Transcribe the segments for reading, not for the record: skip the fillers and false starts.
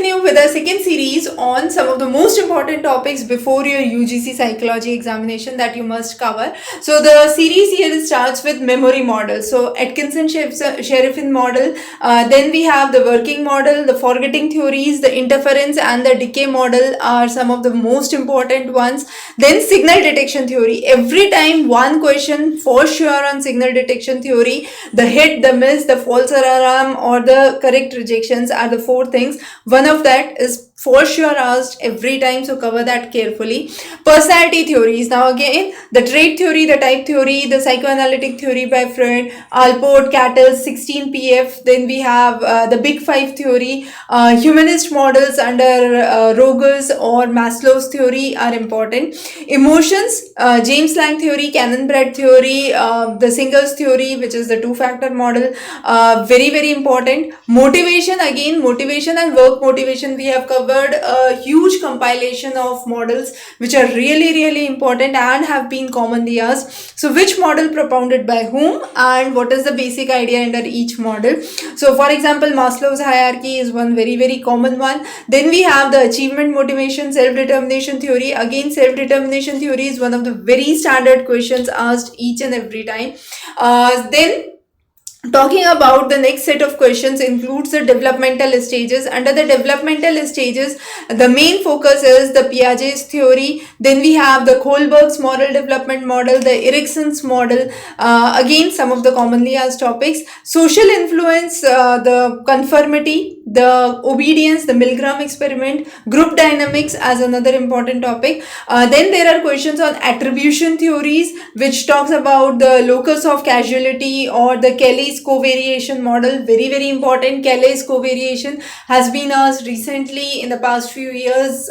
continue with our second series on some of the most important topics before your UGC psychology examination that you must cover. So the series here starts with memory model. So Atkinson-Sheriffin model, then we have the working model, the forgetting theories, the interference and the decay model are some of the most important ones. Then signal detection theory. Every time one question for sure on signal detection theory, the hit, the miss, the false alarm or the correct rejections are the four things. One of that is for sure asked every time, so cover that carefully. Personality theories. Now again, the trait theory, the type theory, the psychoanalytic theory by Freud, Alport, Cattell, 16 PF. Then we have the Big Five theory, humanist models under Rogers or Maslow's theory are important. Emotions, James Lange theory, Cannon-Brett theory, the Singer's theory, which is the two-factor model, very, very important. Motivation, again, motivation and work motivation, we have covered a huge compilation of models which are really, really important and have been commonly asked. So which model propounded by whom and what is the basic idea under each model? So for example, Maslow's hierarchy is one very, very common one. Then we have the achievement motivation, self-determination theory. Again, self-determination theory is one of the very standard questions asked each and every time. Then talking about the next set of questions includes the developmental stages. Under the developmental stages, the main focus is the Piaget's theory. Then we have the Kohlberg's moral development model, the Erikson's model. Again, some of the commonly asked topics. Social influence, the conformity, the obedience, the Milgram experiment, group dynamics as another important topic. Then there are questions on attribution theories, which talks about the locus of causality or the Kelly's covariation model. Very, very important. Kelly's covariation has been asked recently in the past few years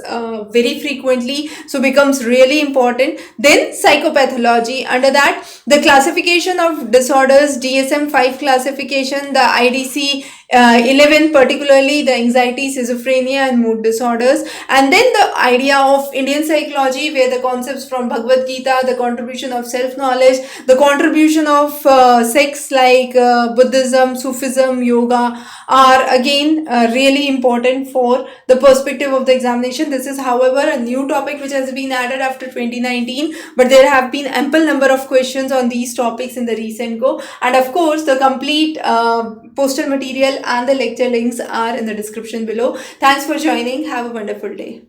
very frequently, so becomes really important. Then psychopathology. Under that, the classification of disorders, DSM-5 classification, the IDC 11, particularly the anxiety, schizophrenia and mood disorders. And then the idea of Indian psychology, where the concepts from Bhagavad Gita, the contribution of self-knowledge, the contribution of sects like Buddhism, Sufism, yoga are again really important for the perspective of the examination. This is, however, a new topic which has been added after 2019, but there have been ample number of questions on these topics in the recent go. And of course, the complete poster material and the lecture links are in the description below. Thanks for joining. Have a wonderful day.